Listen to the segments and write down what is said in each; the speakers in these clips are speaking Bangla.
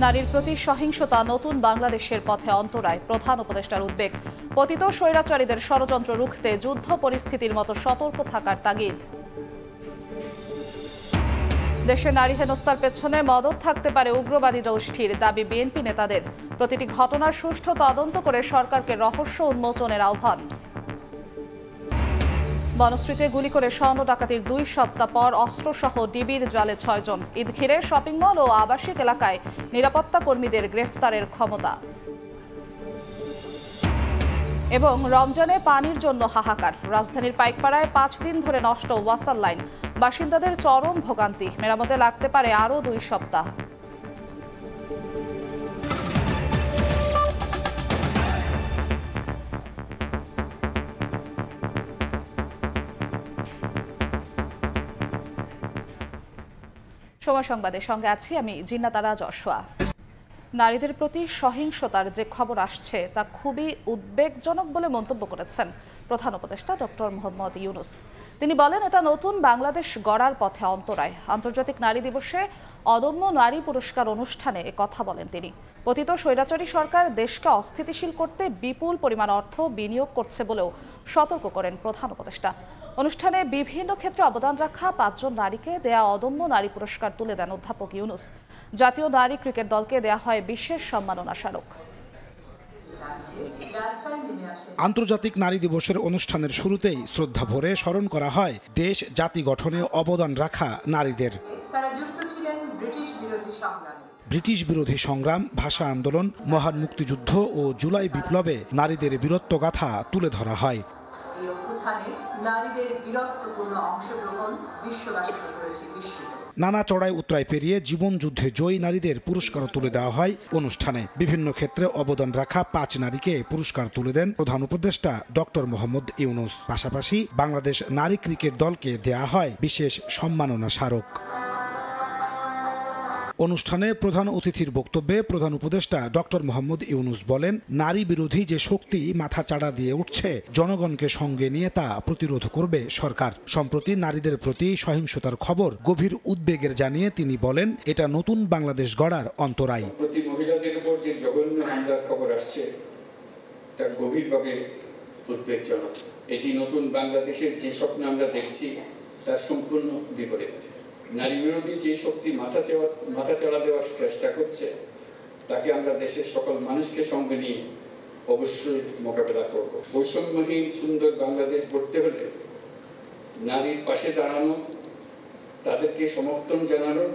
নারীর প্রতি সহিংসতা নতুন বাংলাদেশের পথে অন্তরায়, প্রধান উপদেষ্টার উদ্বেগ। পতিত স্বৈরাচারীদের ষড়যন্ত্র রুখতে যুদ্ধ পরিস্থিতির মতো সতর্ক থাকার তাগিদ। দেশে নারী হেনস্থার পেছনে মদত থাকতে পারে উগ্রবাদী গোষ্ঠীর, দাবি বিএনপি নেতাদের। প্রতিটি ঘটনার সুষ্ঠু তদন্ত করে সরকারকে রহস্য উন্মোচনের আহ্বান। বনশ্রীতে গুলি করে স্বর্ণ ডাকাতির 2 সপ্তাহ পর অস্ত্রসহ ডিবির জালে 6 জন। ঈদ ঘিরে শপিং মল ও আবাসিক এলাকায় নিরাপত্তা কর্মীদের গ্রেফতারের ক্ষমতা। এবং রমজানে পানির জন্য হাহাকার। রাজধানীর পাইকপাড়ায় 5 দিন ধরে নষ্ট ওয়াসার লাইন, বাসিন্দাদের চরম ভোগান্তি। মেরামতে লাগতে পারে আরও 2 সপ্তাহ। সময় সংবাদের সঙ্গে আছি আমি জিন্নাতারা জশোয়া। নারীদের প্রতি সহিংসতার যে খবর আসছে তা খুবই উদ্বেগজনক বলে মন্তব্য করেছেন প্রধান উপদেষ্টা ডক্টর মোহাম্মদ ইউনূস। তিনি বলেন, এটা নতুন বাংলাদেশ গড়ার পথে অন্তরায়। আন্তর্জাতিক নারী দিবসে অদম্য নারী পুরস্কার অনুষ্ঠানে কথা বলেন তিনি। পতিত স্বৈরাচারী সরকার দেশকে অস্থিতিশীল করতে বিপুল পরিমাণ অর্থ বিনিয়োগ করছে বলেও সতর্ক করেন প্রধান উপদেষ্টা। অনুষ্ঠানে বিভিন্ন ক্ষেত্রে অবদান রাখা 5 জন নারীকে দেয়া অদম্য নারী পুরস্কার তুলে দেন অধ্যাপক ইউনূস। জাতীয় নারী ক্রিকেট দলকে দেয়া হয় বিশেষ সম্মাননা স্মারক। আন্তর্জাতিক নারী দিবসের অনুষ্ঠানের শুরুতেই শ্রদ্ধা ভরে স্মরণ করা হয় দেশ জাতি গঠনে অবদান রাখা নারীদের। তারা যুক্ত ছিলেন ব্রিটিশ বিরোধী সংগ্রাম, ভাষা আন্দোলন, মহান মুক্তিযুদ্ধ ও জুলাই বিপ্লবে নারীদের বীরত্বগাথা তুলে ধরা হয়। এই অভ্যুত্থানে নারীদের বীরত্বপূর্ণ অংশগ্রহণ বিশ্ববাসীকে করেছে বিস্মিত। নানা চড়াই উতরাই পেরিয়ে জীবন যুদ্ধে জয়ী নারীদের পুরস্কার তুলে দেওয়া হয় অনুষ্ঠানে। বিভিন্ন ক্ষেত্রে অবদান রাখা 5 নারীকে পুরস্কার তুলে দেন প্রধান উপদেষ্টা ডক্টর মোহাম্মদ ইউনূস। পাশাপাশি বাংলাদেশ নারী ক্রিকেট দলকে দেয়া হয় বিশেষ সম্মাননা স্মারক। অনুষ্ঠানে প্রধান অতিথির বক্তব্যে প্রধান উপদেষ্টা ডক্টর মোহাম্মদ ইউনূস বলেন, নারী বিরোধী যে শক্তি মাথা চাড়া দিয়ে উঠছে, জনগণকে সঙ্গে নিয়ে তা প্রতিরোধ করবে সরকার। সম্প্রতি নারীদের প্রতি সহিংসতার খবর গভীর উদ্বেগের জানিয়ে তিনি বলেন, এটা নতুন বাংলাদেশ গড়ার অন্তরায়। প্রতি মহিলাদের উপর যে জঘন্য হামলার খবর আসছে তা গভীরভাবে উদ্বেগজনক। এটি নতুন বাংলাদেশের যে স্বপ্ন আমরা দেখছি তার সম্পূর্ণ বিপরীত। নারী বিরোধী যে শক্তি মাথা চাড়া দেওয়ার চেষ্টা করছে তাকে আমরা দেশের সকল মানুষকে সঙ্গে নিয়ে অবশ্যই মোকাবেলা করব। বৈষম্যহীন সুন্দর বাংলাদেশ গড়তে হলে নারীর পাশে দাঁড়ানো, তাদেরকে সমর্থন জানানোর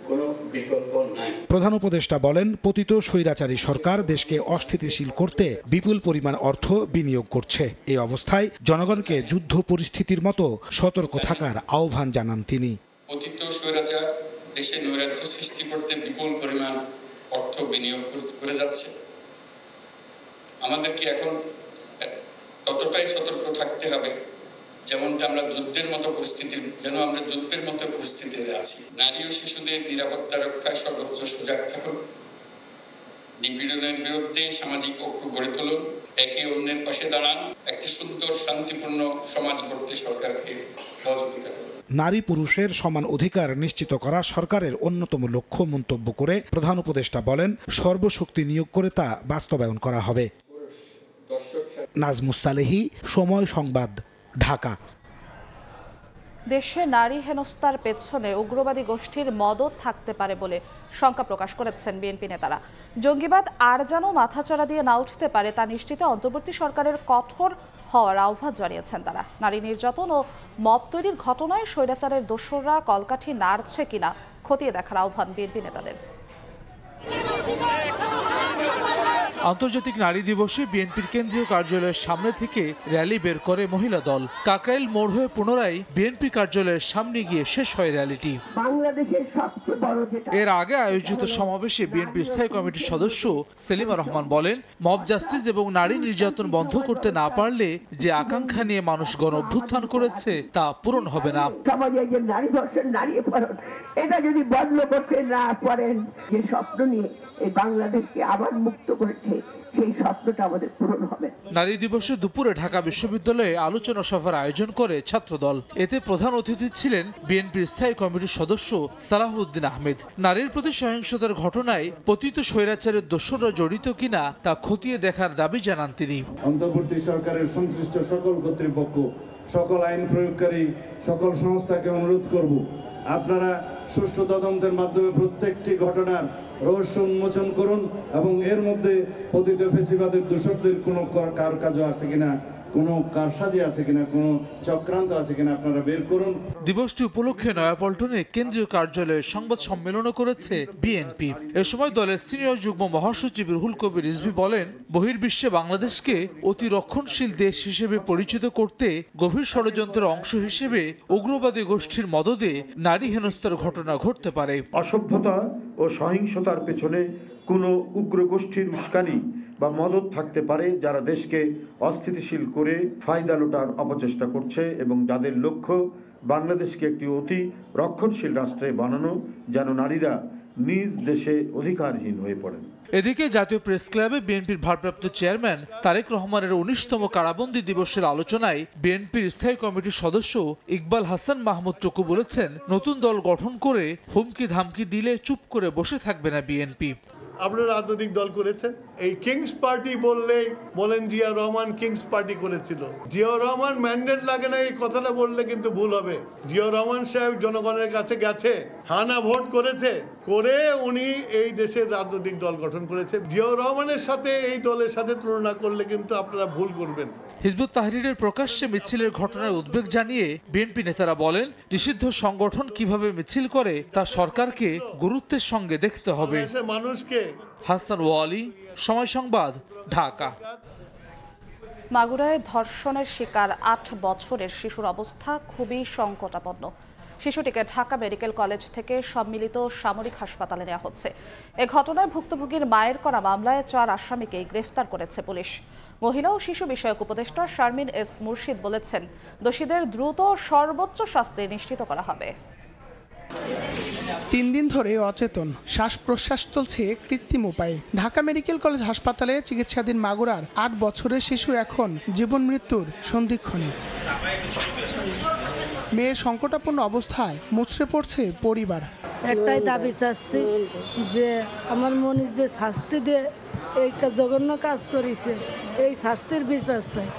কোনো বিকল্প নাই। প্রধান উপদেষ্টা বলেন, পতিত স্বৈরাচারী সরকার দেশকে অস্থিতিশীল করতে বিপুল পরিমাণ অর্থ বিনিয়োগ করছে। এই অবস্থায় জনগণকে যুদ্ধ পরিস্থিতির মতো সতর্ক থাকার আহ্বান জানান তিনি। পতিত স্বৈরাচার দেশে নৈরাজ্য সৃষ্টি করতে বিপুল পরিমাণ অর্থ বিনিয়োগ করে যাচ্ছে। আমাদেরকে এখন ততটাই সতর্ক থাকতে হবে যেমনটা আমরা যুদ্ধের মতো পরিস্থিতিতে আছি। নারী ও শিশুদের নিরাপত্তা রক্ষায় সর্বোচ্চ সজাগ থাকুন। নিপীড়নের বিরুদ্ধে সামাজিক ঐক্য গড়ে তুলুন। একে অন্যের পাশে দাঁড়ান। একটি সুন্দর শান্তিপূর্ণ সমাজ গড়তে সরকারকে সহযোগিতা করুন। নারী পুরুষের সমান অধিকার নিশ্চিত করা সরকারের অন্যতম লক্ষ্য মন্তব্য করে প্রধান উপদেষ্টা বলেন, সর্বশক্তি নিয়োগ করে তা বাস্তবায়ন করা হবে। নাজমুস সালেহী, সময় সংবাদ, ঢাকা। দেশে নারী হেনস্থার পেছনে উগ্রবাদী গোষ্ঠীর মদত থাকতে পারে বলে শঙ্কা প্রকাশ করেছেন বিএনপি নেতারা। জঙ্গিবাদ আর যেন মাথাচাড়া দিয়ে না উঠতে পারে তা নিশ্চিতে অন্তর্বর্তী সরকারের কঠোর হওয়ার আহ্বান জানিয়েছেন তারা। নারী নির্যাতন ও মব তৈরির ঘটনায় স্বৈরাচারের দোসররা কলকাঠি নাড়ছে কিনা খতিয়ে দেখার আহ্বান বিএনপি নেতাদের। আন্তর্জাতিক নারী দিবসে বিএনপির কেন্দ্রীয় কার্যালয়ের সামনে থেকে র্যালি বের করে মহিলা দল। কাকরাইল মোড় হয়ে পুনরায় বিএনপি কার্যালয়ের সামনে গিয়ে শেষ হয় র্যালিটি। এর আগে আয়োজিত সমাবেশে বিএনপি স্থায়ী কমিটির সদস্য সেলিমা রহমান বলেন, মব জাস্টিস এবং নারী নির্যাতন বন্ধ করতে না পারলে যে আকাঙ্ক্ষা নিয়ে মানুষ গণ অভ্যুত্থান করেছে তা পূরণ হবে না। সমাজে যে নারী ধর্ষণ, নারী অপহরণ, এটা যদি বন্ধ করতে না পারেন, যে স্বপ্ন নিয়ে এই বাংলাদেশকে আবার মুক্ত করেছে আছে সেই স্বপ্নটা আমাদের পূরণ হবে। নারী দিবসে দুপুরে ঢাকা বিশ্ববিদ্যালয়ে আলোচনা সভার আয়োজন করে ছাত্রদল। এতে প্রধান অতিথি ছিলেন বিএনপির স্থায়ী কমিটির সদস্য সালাহউদ্দিন আহমেদ। নারীর প্রতি সহিংসতার ঘটনায় পতিত স্বৈরাচারের দোসররা জড়িত কিনা তা খতিয়ে দেখার দাবি জানান তিনি। অন্তর্বর্তী সরকারের সংশ্লিষ্ট সকল কর্তৃপক্ষ, সকল আইন প্রয়োগকারী, সকল সংস্থাকে অনুরোধ করব, আপনারা সুষ্ঠু তদন্তের মাধ্যমে প্রত্যেকটি ঘটনার রহস্য উন্মোচন করুন এবং এর মধ্যে পতিত ফেসিবাদের দোষকদের কোনো কারুকাজ আছে কিনা, কোনো কারসাজি আছে কিনা, কোনো চক্রান্ত আছে কিনা আপনারা বের করুন। দিবসটি উপলক্ষে নয়াপল্টনে কেন্দ্রীয় কার্যালয়ে সংবাদ সম্মেলনও করেছে বিএনপি। এ সময় দলের সিনিয়র যুগ্ম মহাসচিব রুহুল কবির রিজভী বলেন, বহির্বিশ্বে বাংলাদেশকে অতি রক্ষণশীল দেশ হিসেবে পরিচিত করতে গভীর ষড়যন্ত্রের অংশ হিসেবে উগ্রবাদী গোষ্ঠীর মদদে নারী হেনস্থার ঘটনা ঘটতে পারে। অসভ্যতা ও সহিংসতার পেছনে কোনো উগ্র গোষ্ঠীর উস্কানি বা মদত থাকতে পারে, যারা দেশকে অস্থিতিশীল করে ফায়দা লোটার অপচেষ্টা করছে এবং যাদের লক্ষ্য বাংলাদেশকে একটি অতি রক্ষণশীল রাষ্ট্রে বানানো, যেন নারীরা নিজ দেশে অধিকারহীন হয়ে পড়েন। এদিকে জাতীয় প্রেস ক্লাবে বিএনপির ভারপ্রাপ্ত চেয়ারম্যান তারেক রহমানের 19তম কারাবন্দী দিবসের আলোচনায় বিএনপির স্থায়ী কমিটির সদস্য ইকবাল হাসান মাহমুদ টুকু বলেছেন, নতুন দল গঠন করে হুমকি ধামকি দিলে চুপ করে বসে থাকবে না বিএনপি। আপনারা রাজনৈতিক দল করেছেন, এই কিংস পার্টি বলেন জিয়া রহমান কিংস পার্টি করেছিল। জিয়া রহমান ম্যান্ডেট লাগে না এই কথাটা বললে কিন্তু ভুল হবে। জিয়া রহমান সাহেব জনগণের কাছে গেছে, হানা ভোট করেছে, করে উনি এই দেশের রাজনৈতিক দল গঠন করেছে। জিয়া রহমানের সাথে এই দলের সাথে তুলনা করলে কিন্তু আপনারা ভুল করবেন। হিজবুত তাহরীরের প্রকাশ্যে মিছিলের ঘটনার উদ্বেগ জানিয়ে বিএনপি নেতারা বলেন, নিষিদ্ধ সংগঠন কিভাবে মিছিল করে তা সরকারকে গুরুত্বের সঙ্গে দেখতে হবে। মানুষকে হাসান ওয়ালি, সময় সংবাদ, ঢাকা। মাগুরায় ধর্ষণের শিকার 8 বছরের শিশুর অবস্থা খুবই সংকটাপন্ন। শিশুটিকে ঢাকা মেডিকেল কলেজ থেকে সম্মিলিত সামরিক হাসপাতালে নেওয়া হচ্ছে। এ ঘটনায় ভুক্তভোগীর মায়ের করা মামলায় 4 আসামিকে গ্রেফতার করেছে পুলিশ। মহিলা ও শিশু বিষয়ক উপদেষ্টা শারমিন এস মুর্শিদ বলেছেন, দোষীদের দ্রুত সর্বোচ্চ শাস্তি নিশ্চিত করা হবে। 3 দিন ধরে অচেতন, শ্বাস প্রশ্বাস চলছে কৃত্রিম উপায়ে। ঢাকা মেডিকেল কলেজ হাসপাতালে চিকিৎসাধীন মাগুরার 8 বছরের শিশু এখন জীবন মৃত্যুর সন্ধিক্ষণে। মেয়ের সংকটাপন্ন অবস্থায় মুচড়ে পড়ছে পরিবার। একটাই দাবি চাচ্ছি যে আমার মনে যে শাস্তি দিয়ে এই জঘন্য কাজ করেছে, এই শাস্তির বিচার চাই।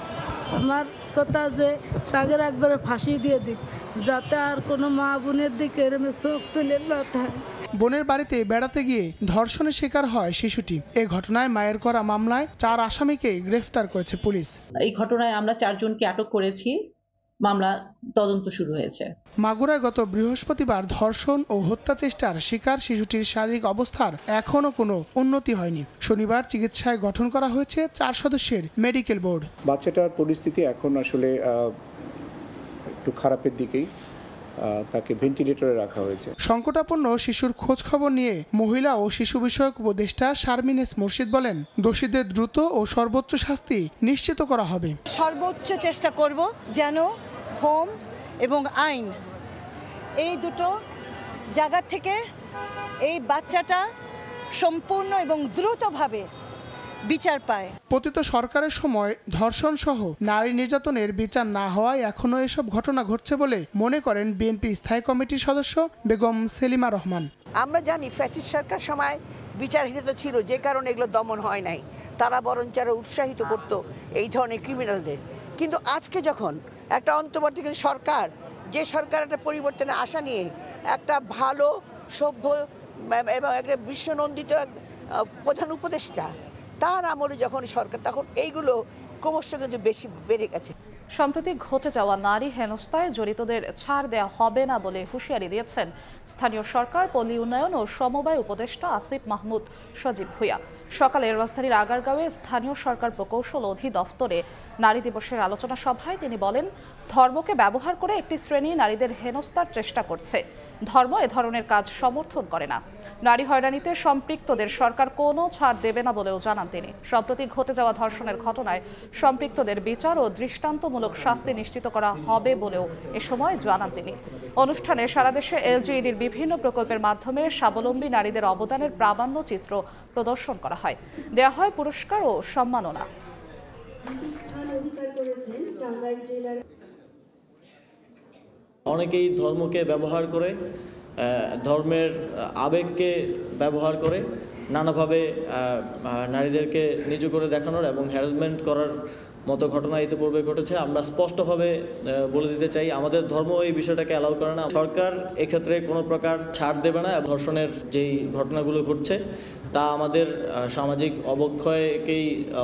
আমার কথা যে তাদের একবারে ফাঁসি দিয়ে দিক, যাতে আর কোনো মা বোনের দিকে এরমে চোখ তুলে না থাকে। বোনের বাড়িতে বেড়াতে গিয়ে ধর্ষণের শিকার হয় শিশুটি। এই ঘটনায় মায়ের করা মামলায় 4 আসামিকে গ্রেফতার করেছে পুলিশ। এই ঘটনায় আমরা 4 জনকে আটক করেছি, মামলা তদন্ত শুরু হয়েছে। মাগুরায় গত বৃহস্পতিবার ধর্ষণ ও হত্যা চেষ্টার শিকার শিশুটির শারীরিক অবস্থার এখনো কোনো উন্নতি হয়নি। শনিবার চিকিৎসায় গঠন করা হয়েছে 4 সদস্যের মেডিকেল বোর্ড। বাচ্চাটার পরিস্থিতি এখন আসলে একটু খারাপের দিকেই, তাকে ভেন্টিলেটরে রাখা হয়েছে। সংকটাপন্ন শিশুর খোঁজ খবর নিয়ে মহিলা ও শিশু বিষয়ক উপদেষ্টা শারমিন এস মুর্শিদ বলেন, দোষীদের দ্রুত ও সর্বোচ্চ শাস্তি নিশ্চিত করা হবে। সর্বোচ্চ চেষ্টা করব যেন হোম এবং আইন এই দুটো জায়গা থেকে এই বাচ্চাটা সম্পূর্ণ এবং দ্রুতভাবে বিচার পায়। পতিত সরকারের সময় ধর্ষণ সহ নারী নির্যাতনের বিচার না হওয়ায় এখনো এসব ঘটনা ঘটছে বলে মনে করেন বিএনপি স্থায়ী কমিটির সদস্য বেগম সেলিমা রহমান। আমরা জানি ফ্যাসিস্ট সরকার সময় বিচারহীনতা ছিল, যে কারণে এগুলো দমন হয় নাই। তারা বরঞ্চ আরো উৎসাহিত করত এই ধরনের ক্রিমিনালদের। কিন্তু আজকে যখন একটা অন্তর্বর্তীকালীন সরকার, যে সরকার একটা পরিবর্তনের আশা নিয়ে একটা ভালো সভ্য এবং একটা বিশ্বনন্দিত প্রধান উপদেষ্টা, তার আমলে যখন সরকার, তখন এইগুলো ক্রমশ কিন্তু বেশি বেড়ে গেছে। সম্প্রতি ঘটে যাওয়া নারী হেনস্থায় জড়িতদের ছাড় দেওয়া হবে না বলে হুঁশিয়ারি দিয়েছেন স্থানীয় সরকার, পল্লী উন্নয়ন ও সমবায় উপদেষ্টা আসিফ মাহমুদ সজীব ভুঁইয়া। সকালে রাজধানীর আগারগাঁওয়ে স্থানীয় সরকার প্রকৌশল অধিদপ্তরে নারী দিবসের আলোচনা সভায় তিনি বলেন, ধর্মকে ব্যবহার করে একটি শ্রেণী নারীদের হেনস্থার চেষ্টা করছে। ধর্ম এ ধরনের কাজ সমর্থন করে না। নারী হয়রানিতে সম্পৃক্তদের সরকার কোনো ছাড় দেবে না বলেও জানান তিনি। সম্প্রতি ঘটে যাওয়া ধর্ষণের ঘটনায় সম্পৃক্তদের বিচার ও দৃষ্টান্তমূলক শাস্তি নিশ্চিত করা হবে বলেও এ সময় জানান তিনি। অনুষ্ঠানে সারা দেশে এলজিইডির বিভিন্ন প্রকল্পের মাধ্যমে স্বাবলম্বী নারীদের অবদানের প্রামাণ্য চিত্র প্রদর্শন করা হয়, দেয়া হয় পুরস্কার ও সম্মাননা। অনেকেই ধর্মকে ব্যবহার করে, ধর্মের আবেগকে ব্যবহার করে নানাভাবে নারীদেরকে নিচু করে দেখানোর এবং হ্যারাসমেন্ট করার মতো ঘটনা ইতিপূর্বে ঘটেছে। আমরা স্পষ্টভাবে বলে দিতে চাই, আমাদের ধর্ম এই বিষয়টাকে অ্যালাউ করে না। সরকার এক্ষেত্রে কোনো প্রকার ছাড় দেবে না। ধর্ষণের যেই ঘটনাগুলো ঘটছে তা আমাদের সামাজিক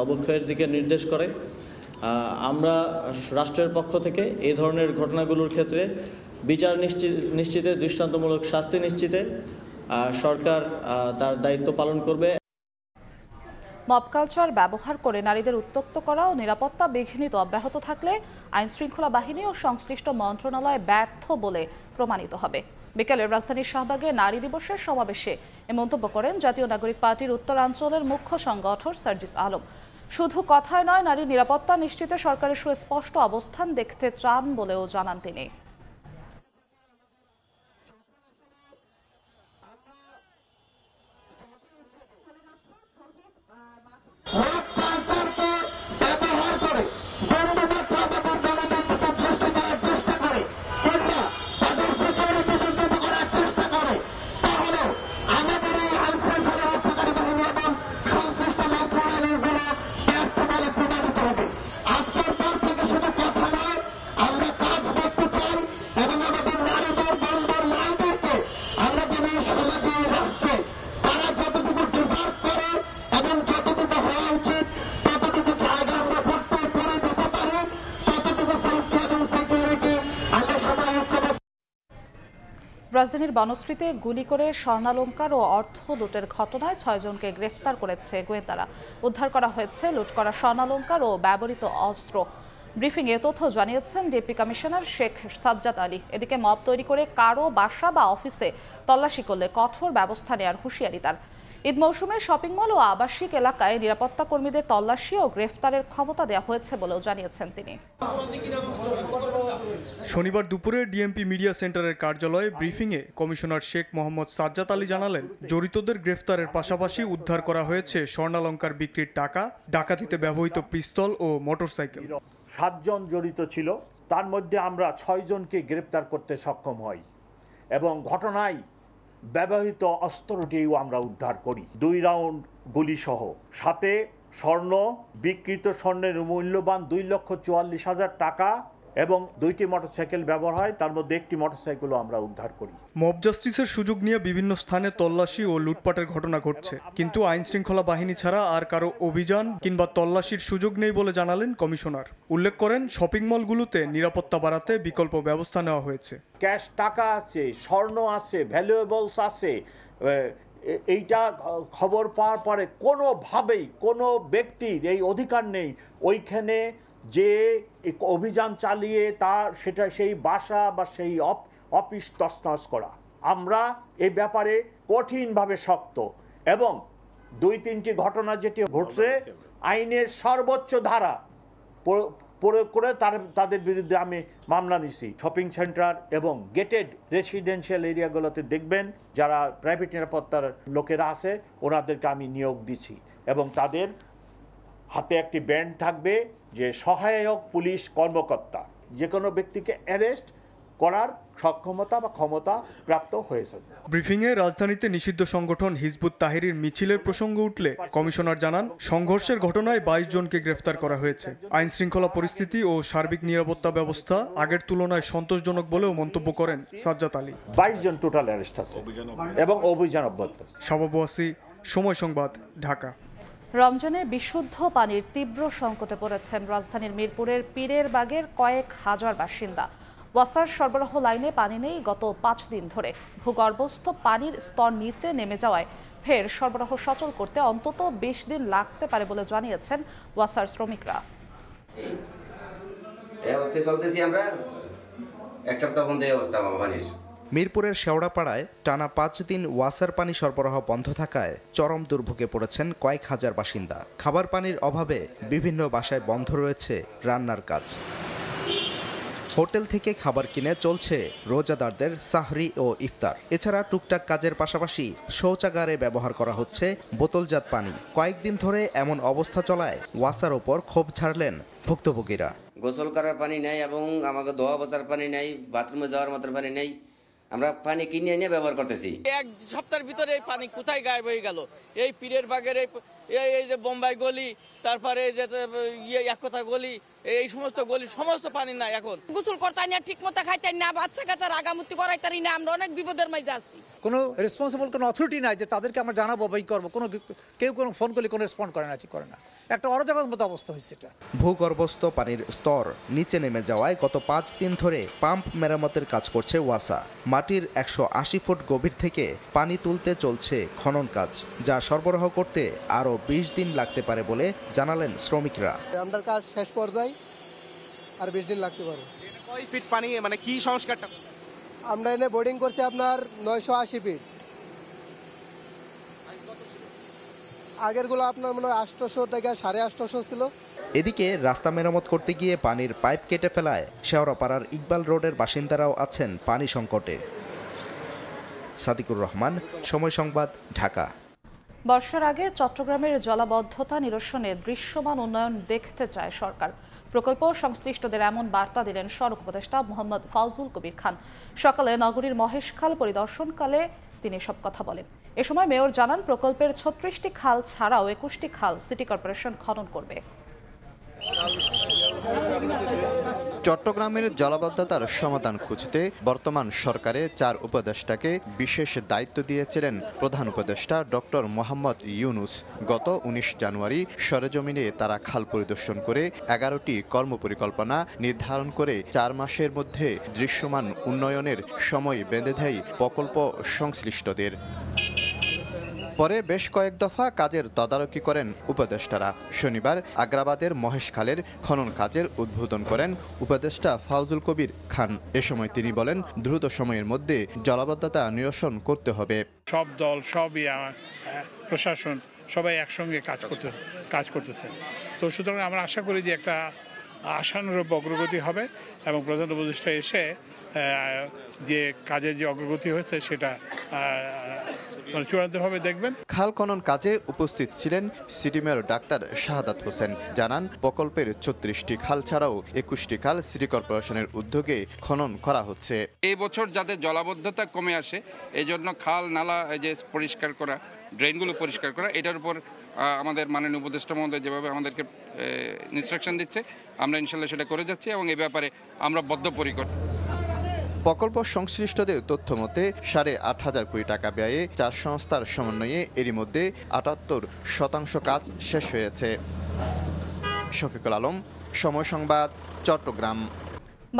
অবক্ষয়ের দিকে নির্দেশ করে। আমরা রাষ্ট্রের পক্ষ থেকে এই ধরনের ঘটনাগুলোর ক্ষেত্রে বিচার নিশ্চিতে, দৃষ্টান্তমূলক শাস্তি নিশ্চিতে সরকার তার দায়িত্ব পালন করবে। মব কালচার ব্যবহার করে নারীদের উত্ত্যক্ত করা ও নিরাপত্তা বিঘ্নিত অব্যাহত থাকলে আইন শৃঙ্খলা বাহিনী ও সংশ্লিষ্ট মন্ত্রণালয় ব্যর্থ বলে প্রমাণিত হবে। বিকেলে রাজধানীর শাহবাগে নারী দিবসের সমাবেশে এ মন্তব্য করেন জাতীয় নাগরিক পার্টির উত্তরাঞ্চলের মুখ্য সংগঠক সার্জিস আলম। শুধু কথায় নয়, নারীর নিরাপত্তা নিশ্চিতে সরকারের সুস্পষ্ট অবস্থান দেখতে চান বলেও জানান তিনি। রাজধানীর বনশ্রীতে গুলি করে স্বর্ণালংকার ও অর্থ লুটের ঘটনায় 6 জনকে গ্রেফতার করেছে গোয়েন্দারা। উদ্ধার করা হয়েছে লুট করা স্বর্ণালংকার ও ব্যবহৃত অস্ত্র। ব্রিফিংয়ে তথ্য জানিয়েছেন ডিপি কমিশনার শেখ সাজ্জাদ আলী। এদিকে মব তৈরি করে কারো বাসা বা অফিসে তল্লাশি করলে কঠোর ব্যবস্থা নেওয়ার হুঁশিয়ারি তার। ঈদ মৌসুমে শপিং মল ও আবাসিক এলাকায় নিরাপত্তা কর্মীদের তল্লাশি ও গ্রেফতারের ক্ষমতা দেওয়া হয়েছে বলেও জানিয়েছেন তিনি। শনিবার দুপুরে ডিএমপি মিডিয়া সেন্টারের কার্যালয়ে ব্রিফিংয়ে কমিশনার শেখ মোহাম্মদ সাজ্জাদ আলী জানালেন, জড়িতদের গ্রেফতারের পাশাপাশি উদ্ধার করা হয়েছে স্বর্ণালংকার বিক্রির টাকা, ডাকাতিতে ব্যবহৃত পিস্তল ও মোটরসাইকেল। 7 জন জড়িত ছিল, তার মধ্যে আমরা 6 জনকে গ্রেফতার করতে সক্ষম হই এবং ঘটনায় ব্যবহৃত অস্ত্রটিও আমরা উদ্ধার করি। 2 রাউন্ড গুলি সহ, সাথে স্বর্ণ, বিকৃত স্বর্ণের মূল্যবান 2,44,000 টাকা এবং 2টি মোটরসাইকেল ব্যবহার হয়, তার মধ্যে একটি মোটরসাইকেলও আমরা উদ্ধার করি। মব জাস্টিসের সুযোগ নিয়ে বিভিন্ন স্থানে তল্লাশি ও লুটপাটের ঘটনা ঘটছে, কিন্তু আইন শৃঙ্খলা বাহিনী ছাড়া আর কারো অভিযান কিংবা তল্লাশির সুযোগ নেই বলে জানালেন কমিশনার। উল্লেখ করেন, শপিং মলগুলোতে নিরাপত্তা বাড়াতে বিকল্প ব্যবস্থা নেওয়া হয়েছে। ক্যাশ টাকা আছে, স্বর্ণ আছে, ভ্যালুয়েবলস আছে। এইটা খবর পাওয়ার পরে কোনোভাবেই কোনো ব্যক্তির এই অধিকার নেই ওইখানে যে অভিযান চালিয়ে সেই বাসা বা সেই অফিস তছনছ করা। আমরা এই ব্যাপারে কঠিনভাবে শক্ত এবং 2-3টি ঘটনা যেটি ঘটছে আইনের সর্বোচ্চ ধারা প্রয়োগ করে তাদের বিরুদ্ধে আমি মামলা নিছি। শপিং সেন্টার এবং গেটেড রেসিডেন্সিয়াল এরিয়াগুলোতে দেখবেন যারা প্রাইভেট নিরাপত্তার লোকেরা আছে ওনাদেরকে আমি নিয়োগ দিচ্ছি এবং তাদের হাতে একটি ব্যান্ড থাকবে যে সহায়ক পুলিশ কর্মকর্তা, যে কোনো ব্যক্তিকে অ্যারেস্ট করার সক্ষমতা বা ক্ষমতা প্রাপ্ত হয়েছে। ব্রিফিংয়ে রাজধানীতে নিষিদ্ধ সংগঠন হিজবুত তাহরির মিছিলের প্রসঙ্গ উঠলে কমিশনার জানান, সংঘর্ষের ঘটনায় 22 জনকে গ্রেফতার করা হয়েছে। আইন শৃঙ্খলা পরিস্থিতি ও সার্বিক নিরাপত্তা ব্যবস্থা আগের তুলনায় সন্তোষজনক বলেও মন্তব্য করেন সাজ্জাদ আলী। 22 জন টোটাল অ্যারেস্ট আছে এবং অভিযান অব্যাহত আছে। শাবাব ওয়াসি, সময় সংবাদ, ঢাকা। রমজানে বিশুদ্ধ পানির তীব্র সংকটে পড়েছেন রাজধানীর মিরপুরের পীরের বাগের কয়েক হাজার বাসিন্দা। ওয়াসার সরবরাহ লাইনে পানি নেই গত 5 দিন ধরে। ভূগর্ভস্থ পানির স্তর নিচে নেমে যাওয়ায় ফের সরবরাহ সচল করতে অন্তত 20 দিন লাগতে পারে বলে জানিয়েছেন ওয়াসার শ্রমিকরা। এই অবস্থায় চলতেছি আমরা, এক সপ্তাহ পর্যন্ত এই অবস্থা পানির। মিরপুরের শেওড়াপাড়ায় টানা 5 দিন ওয়াসার পানি সরবরাহ বন্ধ থাকায় চরম দুর্ভোগে পড়েছেন কয়েক হাজার বাসিন্দা। খাবার পানির অভাবে বিভিন্ন বাসায় বন্ধ রয়েছে রান্নার কাজ। হোটেল থেকে খাবার কিনে চলছে রোজাদারদের সাহরি ও ইফতার। এছাড়া টুকটাক কাজের পাশাপাশি শৌচাগারে ব্যবহার করা হচ্ছে বোতলজাত পানি। কয়েকদিন ধরে এমন অবস্থা চলায় ওয়াসার ওপর ক্ষোভ ঝাড়লেন ভুক্তভোগীরা। গোসল করার পানি নেই এবং আমাকে ধোয়া পোছার পানি নেই, বাথরুমে যাওয়ার মতো পানি নেই। আমরা পানি কিনে এনে ব্যবহার করতেছি। এক সপ্তাহের ভিতরে এই পানি কোথায় গায়েব হয়ে গেল? এই পীরের বাগের এই যে বোম্বাই গলি, তারপরে যে একতা গলি, এই সমস্ত গলি সমস্ত পানি নাই। এখন গোসল করতে না, ঠিক মতো খাইতে না, বাচ্চা কাচ্চার আগামুতি করাইতারি না। আমরা অনেক বিপদের মাঝে আছি। কোনো রেসপন্সিবল কোনো অথরিটি নাই যে তাদেরকে আমরা জানাবো বা করবো। কেউ কোনো ফোন করলে কোনো রেসপন্ড করে না, ঠিক করে না। একটা অরাজকতার মতো অবস্থা হয়েছে এটা। ভূগর্ভস্থ পানির স্তর নিচে নেমে যাওয়ায় গত 5 দিন ধরে পাম্প মেরামতের কাজ করছে ওয়াসা। মাটির 180 ফুট গভীর থেকে পানি তুলতে চলছে খনন কাজ, যা সরবরাহ করতে আরও 20 দিন লাগতে পারে বলে জানালেন শ্রমিকরা। আমাদের কাজ শেষ পর্যায়ে আর 20 দিন লাগতে পারে। কয় ফিট পানি, মানে কি সংস্কারটা? আমরা এনে বোর্ডিং করছি আপনার 980 ফিট। আগেরগুলো আপনার মনে হয় 800 থেকে 850 ছিল। এদিকে রাস্তা মেরামত করতে গিয়ে পানির পাইপ কেটে ফেলায় শেওড়াপাড়ার ইকবাল রোডের বাসিন্দারাও আছেন পানি সংকটে। সাদিকুর রহমান, সময় সংবাদ, ঢাকা। বর্ষার আগে চট্টগ্রামের জলাবদ্ধতা নিরসনে দৃশ্যমান উন্নয়ন দেখতে চায় সরকার। প্রকল্প সংশ্লিষ্টদের এমন বার্তা দিলেন সড়ক উপদেষ্টা মোহাম্মদ ফাউজুল কবির খান। সকালে নগরীর মহেশখাল পরিদর্শনকালে তিনি সব কথা বলেন। এ সময় মেয়র জানান, প্রকল্পের 36টি খাল ছাড়াও 21টি খাল সিটি কর্পোরেশন খনন করবে। চট্টগ্রামের জলাবদ্ধতার সমাধান খুঁজতে বর্তমান সরকারে 4 উপদেষ্টাকে বিশেষ দায়িত্ব দিয়েছিলেন প্রধান উপদেষ্টা ডক্টর মোহাম্মদ ইউনুস। গত 19 জানুয়ারি সরেজমিনে তারা খাল পরিদর্শন করে 11টি কর্মপরিকল্পনা নির্ধারণ করে 4 মাসের মধ্যে দৃশ্যমান উন্নয়নের সময় বেঁধে দেয় প্রকল্প সংশ্লিষ্টদের। পরে বেশ কয়েক দফা কাজের তদারকি করেন উপদেষ্টারা। শনিবার আগ্রাবাদের মহেশখালের খনন কাজের উদ্বোধন করেন উপদেষ্টা ফাউজুল কবির খান। এ সময় তিনি বলেন, দ্রুত সময়ের মধ্যে জলাবদ্ধতা নিরসন করতে হবে। সব দল, সব প্রশাসন সবাই একসঙ্গে কাজ করতেছে। তো সুতরাং আমরা আশা করি যে একটা আশানুরূপ অগ্রগতি হবে এবং প্রধান উপদেষ্টা এসে যে কাজের যে অগ্রগতি হয়েছে সেটা চূড়ান্তভাবে দেখবেন। খাল খনন কাজে উপস্থিত ছিলেন city mayor doctor Shahadat Hossain. জানান, প্রকল্পের 36টি খাল ছাড়াও 21টি খাল সিটি কর্পোরেশনের উদ্যোগে খনন করা হচ্ছে। এই বছর যাতে জলাবদ্ধতা কমে আসে, এই জন্য খাল নালা যে পরিষ্কার করা, ড্রেনগুলো পরিষ্কার করা, এটার উপর আমাদের মাননীয় উপদেষ্টা মহোদয় যেভাবে আমাদেরকে ইনস্ট্রাকশন দিচ্ছে, আমরা ইনশাল্লাহ সেটা করে যাচ্ছি এবং এই ব্যাপারে আমরা বদ্ধপরিকর। প্রকল্প সংশ্লিষ্টদের তথ্য মতে 8,500 কোটি টাকা ব্যয়ে 4 সংস্থার সমন্বয়ে এরই মধ্যে 78% কাজ শেষ হয়েছে। শফিকুল আলম, সময় সংবাদ, চট্টগ্রাম।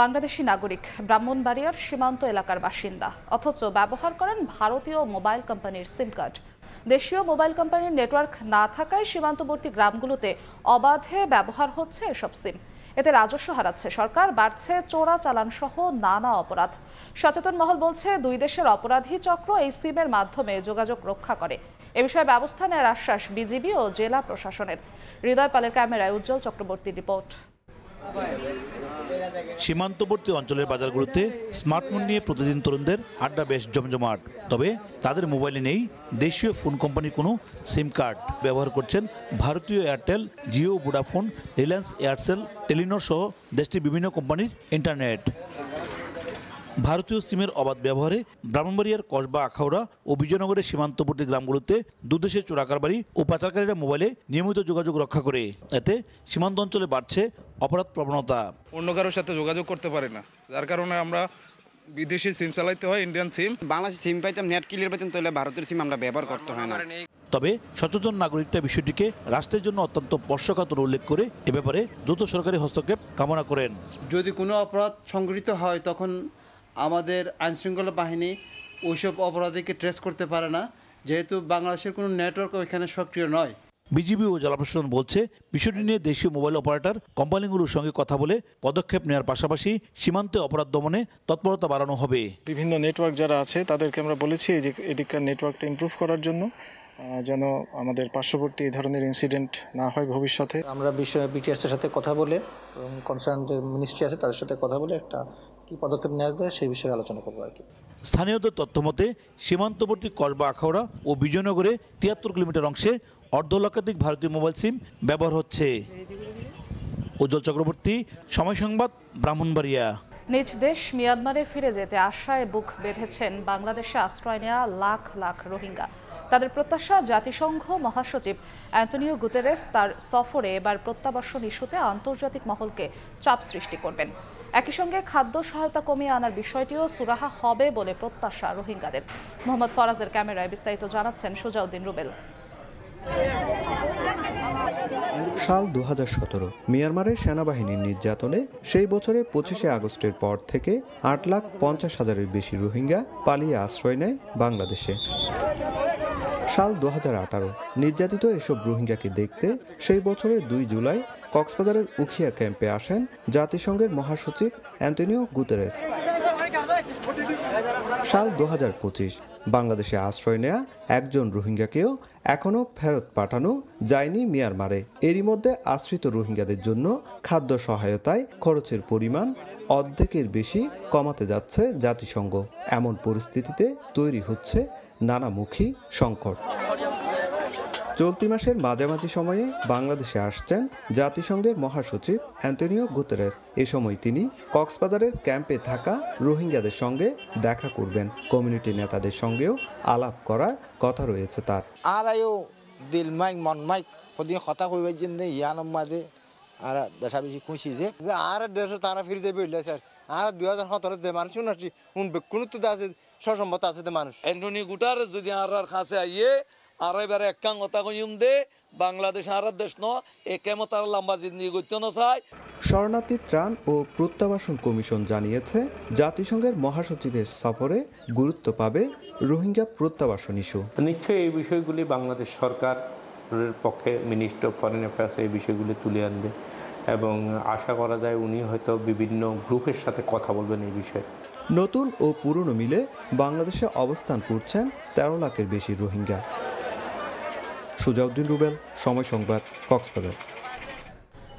বাংলাদেশি নাগরিক, ব্রাহ্মণবাড়িয়ার সীমান্ত এলাকার বাসিন্দা, অথচ ব্যবহার করেন ভারতীয় মোবাইল কোম্পানির সিম কার্ড। দেশীয় মোবাইল কোম্পানির নেটওয়ার্ক না থাকায় সীমান্তবর্তী গ্রামগুলোতে অবাধে ব্যবহার হচ্ছে এসব সিম। এতে রাজস্ব হারাচ্ছে সরকার, বাড়ছে চোরা চালান সহ নানা অপরাধ। সচেতন মহল বলছে, 2 দেশের অপরাধী চক্র এই সিমের মাধ্যমে যোগাযোগ রক্ষা করে। এ বিষয়ে ব্যবস্থা নেওয়ার আশ্বাস বিজিবি ও জেলা প্রশাসনের। হৃদয় পালের ক্যামেরায় উজ্জ্বল চক্রবর্তীর রিপোর্ট। সীমান্তবর্তী অঞ্চলের বাজারগুলোতে স্মার্টফোন নিয়ে প্রতিদিন তরুণদের আড্ডা বেশ জমজমাট। তবে তাদের মোবাইলে নেই দেশীয় ফোন কোম্পানির কোনো সিম কার্ড। ব্যবহার করছেন ভারতীয় Airtel, Jio, Vodafone, Reliance, Aircel, Telenor সহ দেশটির বিভিন্ন কোম্পানির ইন্টারনেট। ভারতীয় সিমের অবাধ ব্যবহারে ব্রাহ্মণবাড়িয়ার কসবা, আখাউড়া ও বিজয়নগরের সীমান্তবর্তী গ্রামগুলোতে দুদেশের চোরাকারবারি ও পাচারকারীরা মোবাইলে নিয়মিত যোগাযোগ রক্ষা করে। এতে সীমান্ত অঞ্চলে বাড়ছে অপরাধ প্রবণতা। অন্য কারোর সাথে যোগাযোগ করতে পারে না, যার কারণে আমরা বিদেশি সিম চালাইতে হয়, ইন্ডিয়ান সিম। বাংলাদেশি সিম পাইতাম, নেট ক্লিয়ার পাইতাম, তাহলে ভারতের সিম আমরা ব্যবহার করতে হয় না। তবে সচেতন নাগরিকরা বিষয়টিকে রাষ্ট্রের জন্য অত্যন্ত স্পর্শকাতর উল্লেখ করে এ ব্যাপারে দ্রুত সরকারি হস্তক্ষেপ কামনা করেন। যদি কোনো অপরাধ সংঘটিত হয়, তখন আমাদের আইনশৃঙ্খলা বাহিনী ওইসব অপরাধীকে ট্রেস করতে পারে না, যেহেতু বাংলাদেশের কোনো নেটওয়ার্ক ওইখানে সক্রিয় নয়। বিজিবি ও জেলা প্রশাসন বলছে বিষয়টি নিয়ে দেশীয় মোবাইল অপারেটর কোম্পানিগুলোর সঙ্গে কথা বলে পদক্ষেপ নেওয়ার পাশাপাশি সীমান্তে অপরাধ দমনে তৎপরতা বাড়ানো হবে। বিভিন্ন নেটওয়ার্ক যারা আছে তাদেরকে আমরা বলেছি যে এদিককার নেটওয়ার্কটা ইমপ্রুভ করার জন্য, যেন আমাদের পার্শ্ববর্তী এই ধরনের ইনসিডেন্ট না হয় ভবিষ্যতে। আমরা বিটিএসের সাথে কথা বলে এবং কনসার্ন যে মিনিস্ট্রি আছে তাদের সাথে কথা বলে একটা কি পদক্ষেপ নেওয়া যায় সেই বিষয়ে আলোচনা করবো আর কি। স্থানীয়দের তথ্যমতে সীমান্তবর্তী কসবা আখাউড়া ও বিজয়নগরে 73 কিলোমিটার অংশে অর্ধলক্ষাধিক ভারতীয় মোবাইল সিম ব্যবহার হচ্ছে। উজ্জ্বল চক্রবর্তী, সময় সংবাদ, ব্রাহ্মণবাড়িয়া। নিজ দেশ মিয়ানমারে ফিরে যেতে আশায় বুক বেঁধেছেন বাংলাদেশে আশ্রয় নেওয়া লাখ লাখ রোহিঙ্গা। তাদের প্রত্যাশা জাতিসংঘ মহাসচিব অ্যান্টনিও গুতেরেস তার সফরে এবার প্রত্যাবাসন ইস্যুতে আন্তর্জাতিক মহলকে চাপ সৃষ্টি করবেন। একই সঙ্গে খাদ্য সহায়তা কমিয়ে আনার বিষয়টিও সুরাহা হবে বলে প্রত্যাশা রোহিঙ্গাদের। মোহাম্মদ ফরাজের ক্যামেরায় বিস্তারিত জানাচ্ছেন সুজাউদ্দিন রুবেল। সাল 2017 মিয়ানমারের সেনাবাহিনীর নির্যাতনে সেই বছরের 25শে আগস্টের পর থেকে 8,50,000-এর বেশি রোহিঙ্গা পালিয়ে আশ্রয় নেয় বাংলাদেশে। সাল 2018 নির্যাতিত এসব রোহিঙ্গাকে দেখতে সেই বছরের 2 জুলাই কক্সবাজারের উখিয়া ক্যাম্পে আসেন জাতিসংঘের মহাসচিব অ্যান্টনিও গুতেরেস। সাল 2025 বাংলাদেশে আশ্রয় নেয়া একজন রোহিঙ্গাকেও এখনও ফেরত পাঠানো যায়নি মিয়ানমারে। এরই মধ্যে আশ্রিত রোহিঙ্গাদের জন্য খাদ্য সহায়তায় খরচের পরিমাণ অর্ধেকের বেশি কমাতে যাচ্ছে জাতিসংঘ। এমন পরিস্থিতিতে তৈরি হচ্ছে নানামুখী সংকট। চলতি মাসের মাঝামাঝি সময়ে বাংলাদেশে আসছেন জাতিসংঘের মহাসচিব অ্যান্টনিও গুতেরেস। এ সময় তিনি কক্সবাজারের ক্যাম্পে থাকা রোহিঙ্গাদের সঙ্গে দেখা করবেন। কমিউনিটি নেতাদের সঙ্গেও আলাপ করার কথা রয়েছে তার। আর দিল মাইক মন মাইক কথা কইবার জন্য ইয়ানোর মাঝে আর বেশা বেশি খুশি যে আর দেশে তারা ফিরে যাবে স্যার। আর 2017 যে মানুষ শুনছি কোনো তো আছে সসম্মত আছে মানুষ। অ্যান্টনিও গুটারেস যদি আর কাছে আইয়ে আর এবারে একটা কথা কইম দে বাংলাদেশ আর দেশ ন এ কেমত আর লম্বা জিন্দিগি করতে না চায়। শরণার্থী ত্রাণ ও প্রত্যাবাসন কমিশন জানিয়েছে জাতিসংঘের মহাসচিবের সফরে গুরুত্ব পাবে রোহিঙ্গা প্রত্যাবাসন ইস্যু। নিশ্চয়ই এই বিষয়গুলি বাংলাদেশ সরকারের পক্ষে মিনিস্টার অফ ফরেন অ্যাফেয়ার্স এই বিষয়গুলি তুলে আনবে এবং আশা করা যায় উনি হয়তো বিভিন্ন গ্রুপের সাথে কথা বলবেন এই বিষয়ে। নতুন ও পুরনো মিলে বাংলাদেশে অবস্থান করছেন 13 লাখের বেশি রোহিঙ্গা। সুজাউদ্দিন রুবেল, সময় সংবাদ, কক্সবাজার।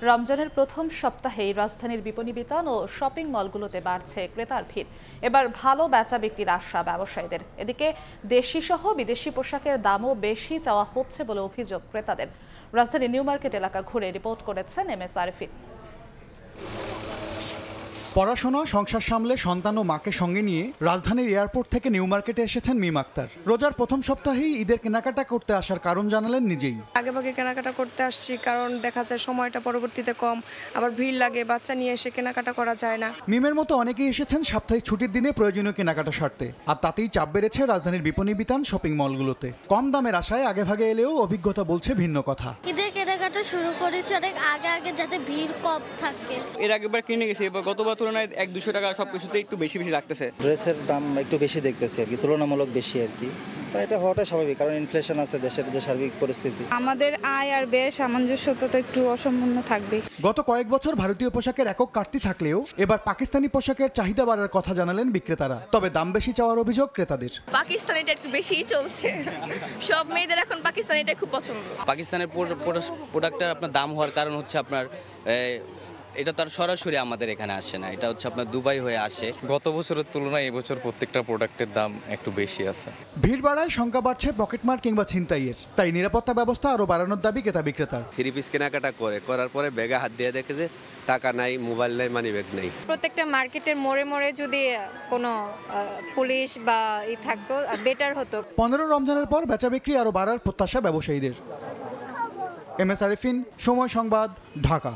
রমজানের প্রথম সপ্তাহেই রাজধানীর বিপণী বিতান ও শপিং মলগুলোতে বাড়ছে ক্রেতার ভিড়। এবার ভালো বেচা বিক্রির আশা ব্যবসায়ীদের। এদিকে দেশি সহ বিদেশি পোশাকের দামও বেশি চাওয়া হচ্ছে বলে অভিযোগ ক্রেতাদের। রাজধানীর নিউ মার্কেট এলাকা ঘুরে রিপোর্ট করেছেন MS আরিফিন। পড়াশোনা, সংসার সামলে সন্তান ও মাকে সঙ্গে নিয়ে রাজধানীর এয়ারপোর্ট থেকে নিউ মার্কেটে এসেছেন মিম আক্তার। রোজার প্রথম সপ্তাহেই ঈদের কেনাকাটা করতে আসার কারণ জানালেন নিজেই। আগেভাগে কেনাকাটা করতে আসছি কারণ দেখা যায় সময়টা পরবর্তীতে কম, আবার ভিড় লাগে, বাচ্চা নিয়ে এসে কেনাকাটা করা যায় না। মিমের মতো অনেকেই এসেছেন সাপ্তাহিক ছুটির দিনে প্রয়োজনীয় কেনাকাটা সারতে, আর তাতেই চাপ বেড়েছে রাজধানীর বিপণী বিতান শপিং মলগুলোতে। কম দামের আশায় আগেভাগে এলেও অভিজ্ঞতা বলছে ভিন্ন কথা। ঈদের কেনাকাটা শুরু করেছি অনেক আগে যাতে ভিড় কম থাকে। এর আগেবার কিনে গেছি, এবার গতবার তুলনায় 100-200 টাকা সবকিছুতে একটু বেশি লাগতেছে। ড্রেসের দাম একটু বেশি দেখতেছি আর কি, তুলনামূলক বেশি আর কি। এটা হওয়াটা স্বাভাবিক, কারণ ইনফ্লেশন আছে, দেশের যে সার্বিক পরিস্থিতি। আমাদের আয় আর ব্যয়ের সামঞ্জস্যতা তো একটু অসম্পূর্ণ থাকবে। গত কয়েক বছর ভারতীয় পোশাকের একক কাটতি থাকলেও এবার পাকিস্তানি পোশাকের চাহিদা বাড়ার কথা জানালেন বিক্রেতারা। তবে দাম বেশি চাওয়ার অভিযোগ ক্রেতাদের। পাকিস্তানিটা একটু বেশিই চলছে, সব মেয়েদের এখন পাকিস্তানিটা খুব পছন্দ। পাকিস্তানের প্রোডাক্টের আপনার দাম হওয়ার কারণ হচ্ছে আপনার এটা তার সরাসরি আমাদের এখানে আসে না, এটা হচ্ছে আপনার দুবাই হয়ে আসে। গত বছরের তুলনায় এবছর প্রত্যেকটা প্রোডাক্টের দাম একটু বেশি আছে। ভিড় বাড়ায় শঙ্কা বাড়ছে পকেটমার কিংবা ছিনতাইয়ের, তাই নিরাপত্তা ব্যবস্থা আরো বাড়ানোর দাবি ক্রেতা বিক্রেতার। 3 পিস কেনাকাটা করার পরে ব্যাগে হাত দিয়ে দেখে যে টাকা নাই, মোবাইল নাই, মানি ব্যাগ নেই। প্রত্যেকটা মার্কেটের মোড়ে মোড়ে যদি কোনো পুলিশ বা থাকতো বেটার হতো। 15 রমজানের পর বেচা বিক্রি আরো বাড়ার প্রত্যাশা ব্যবসায়ীদের। MS আরিফিন, সময় সংবাদ, ঢাকা।